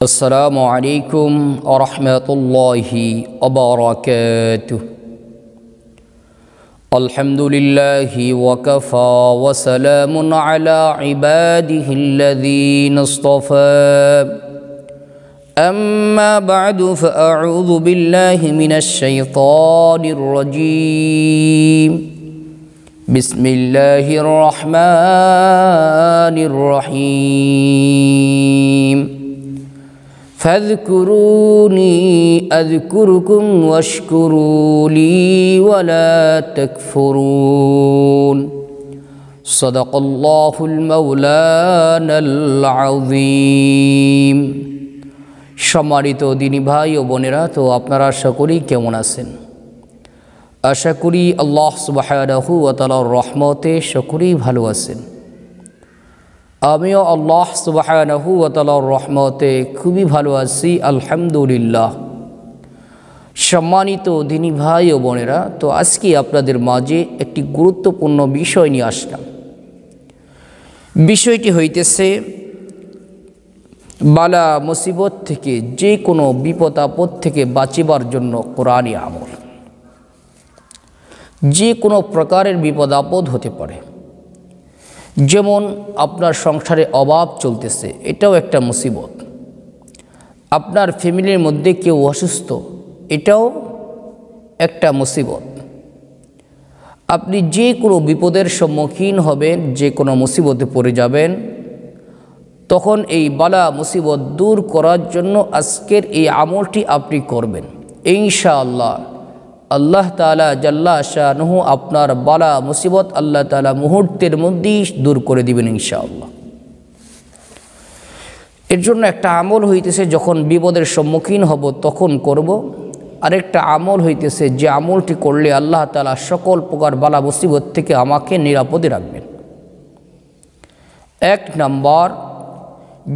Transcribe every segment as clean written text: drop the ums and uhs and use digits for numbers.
السلام عليكم ورحمة الله وبركاته. الحمد لله وكفى وسلام على عباده الذين اصطفى. أما بعد فأعوذ بالله من الشيطان الرجيم. بسم الله الرحمن الرحيم. فاذكروني أذكركم واشكروا لي ولا تكفرون. صدق الله المولانا العظيم. সম্মানিত দিনী ভাই ও বোনেরা, তো আপনারা আশা করি কেমন আছেন? আশা করি আল্লাহ সুবহানাহু ওয়া তাআলার রহমতে সকলেই ভালো আছেন। আমিও আল্লাহ সুবহানাহু ওয়া তাআলার রহমতে খুবই ভালো আছি, আলহামদুলিল্লাহ। সম্মানিত দিনী ভাই ও বোনেরা, তো আজকে আপনাদের মাঝে একটি গুরুত্বপূর্ণ বিষয় নিয়ে আসলাম। বিষয়টি হইতেছে বালা মুসিবত থেকে, যে কোনো বিপদ আপদ থেকে বাঁচিবার জন্য কোরআনী আমল। যে কোনো প্রকারের বিপদ আপদ হতে পারে, যেমন আপনার সংসারে অভাব চলতেছে, এটাও একটা মুসিবত। আপনার ফ্যামিলির মধ্যে কেউ অসুস্থ, এটাও একটা মুসিবত। আপনি যে কোনো বিপদের সম্মুখীন হবেন, যে কোনো মুসিবতে পড়ে যাবেন, তখন এই বালা মুসিবত দূর করার জন্য আজকের এই আমলটি আপনি করবেন ইনশাআল্লাহ। আল্লাহ তাআলা জাল্লা শানুহু আপনার বালা মুসিবত আল্লাহ তাআলা মুহূর্তের মধ্যেই দূর করে দিবেন ইনশাআল্লাহ। এর জন্য একটা আমল হইতেছে যখন বিপদের সম্মুখীন হব তখন করব। আরেকটা আমল হইতেছে যে আমলটি করলে আল্লাহ তাআলা সকল প্রকার বালা মুসিবত থেকে আমাকে নিরাপদে রাখবেন। এক নম্বর,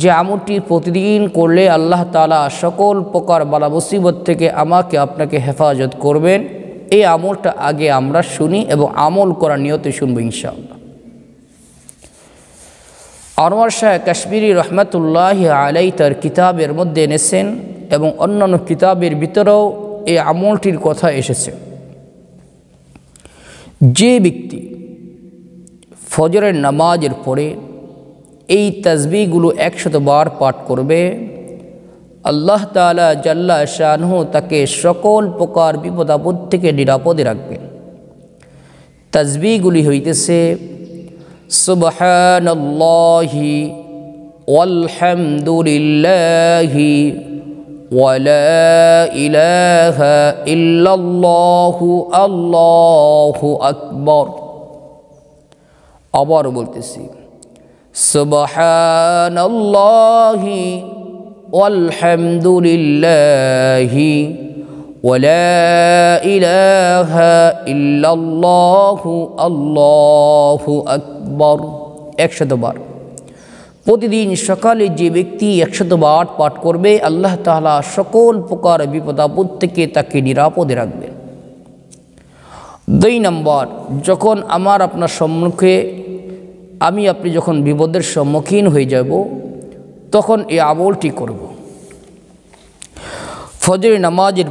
যে আমলটি প্রতিদিন করলে আল্লাহ তাআলা সকল প্রকার বালা মুসিবত থেকে আমাকে আপনাকে হেফাজত করবেন, এই আমলটা আগে আমরা শুনি এবং আমল করার নিয়তে শুনবো ইনশাআল্লাহ। আনোয়ার শাহ কাশ্মীরি রহমতুল্লাহি আলাইহি তার কিতাবের মধ্যে এনেছেন এবং অন্যান্য কিতাবের ভিতরেও এই আমলটির কথা এসেছে। যে ব্যক্তি ফজরের নামাজের পরে এই তাসবিহগুলো 100 বার পাঠ করবে, আল্লাহ তাআলা জাল্লা শানুহু তাকে সকল প্রকার বিপদ আপদ থেকে নিরাপদে রাখবেন। তাসবিহগুলি হইতেছে সুবহানাল্লাহি ওয়ালহামদুলিল্লাহি ওয়া লা ইলাহা ইল্লাল্লাহু আল্লাহু আকবার। আবার বলতেছি সুবহানাল্লাহি ওয়ালহামদুলিল্লাহি ওয়া লা ইলাহা ইল্লাল্লাহু আল্লাহু আকবার 100 বার। প্রতিদিন সকালে যে ব্যক্তি 100 বার পাঠ করবে, আল্লাহ তাআলা সকল প্রকার বিপদ আপদ থেকে তাকে নিরাপদে রাখবেন। 2 নম্বর, যখন আমার আপনার সম্মুখে আপনি যখন বিপদের সম্মুখীন হয়ে যাব, তখন এই আমলটি করব। ফজরের নামাজের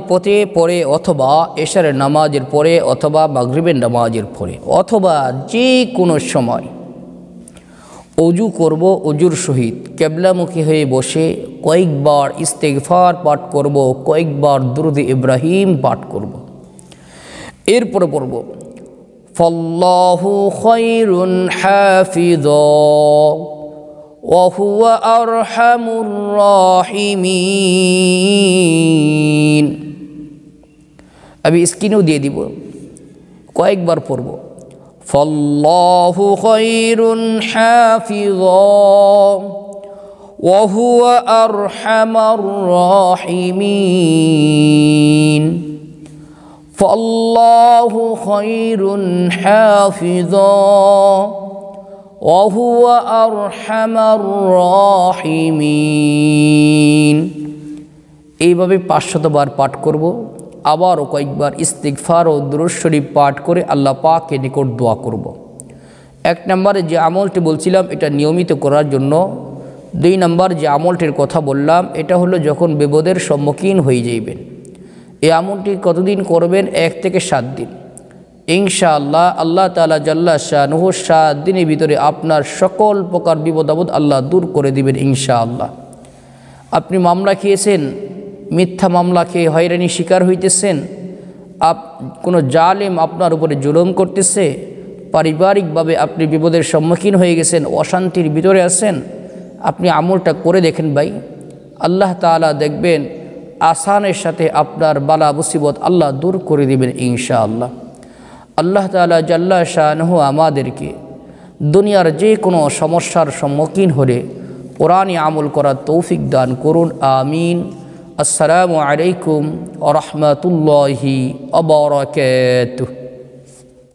পরে অথবা এশারের নামাজের পরে অথবা মাগরিবের নামাজের পরে অথবা যে কোনো সময় অজু করব, অজুর সহিত কিবলামুখী হয়ে বসে কয়েকবার ইস্তেগফার পাঠ করব, কয়েকবার দুরূদ ইব্রাহিম পাঠ করব। এরপরে পড়ব ফাল্লাহু খায়রুন হাফিযা ওয়া হুয়া আরহামুর রাহিমিন। আমি স্ক্রিনেও দিয়ে দিব, কয়েকবার পড়ব ফাল্লাহু খায়রুন হাফিযা ওয়া হুয়া আরহামুর রাহিমিন। فالله خير حافظا وهو أرحم الراحمين। এইভাবে 500 বার পাঠ করব। আবারও কয়েকবার ইস্তিগফার ও দুরূদ শরীফ পাঠ করে আল্লাহ পাকের নিকট দোয়া করব। 1 নম্বরে যে আমলটি বলছিলাম, এটা নিয়মিত করার জন্য 2 নম্বর যে আমলটির কথা বললাম এটা হলো যখন বিপদের সম্মুখীন হয়ে যাইবেন, এই আমলটি কতদিন করবেন? 1 থেকে 7 দিন। ইনশাআল্লাহ আল্লাহ তাআলা জাল্লা শানুহু 7 দিনের ভিতরে আপনার সকল প্রকার বিপদ আপদ আল্লাহ দূর করে দিবেন ইনশাআল্লাহ। আপনি মামলা খেয়েছেন, মিথ্যা মামলা খেয়ে হয়রানি শিকার হইতেছেন, কোনো জালেম আপনার উপরে জুলুম করতেছে, পারিবারিকভাবে আপনি বিপদের সম্মুখীন হয়ে গেছেন, অশান্তির ভিতরে আছেন, আপনি আমলটা করে দেখেন ভাই, আল্লাহ তাআলা দেখবেন আসানের সাথে আপনার বালা মুসিবত আল্লাহ দূর করে দিবেন ইনশাআল্লাহ। আল্লাহ তাআলা জাল্লা শানুহু আমাদেরকে দুনিয়ার যে কোনো সমস্যার সম্মুখীন হলে কোরআনে আমল করার তৌফিক দান করুন, আমিন। আসসালামু আলাইকুম ওয়া রাহমাতুল্লাহি ওয়া বারাকাতুহু।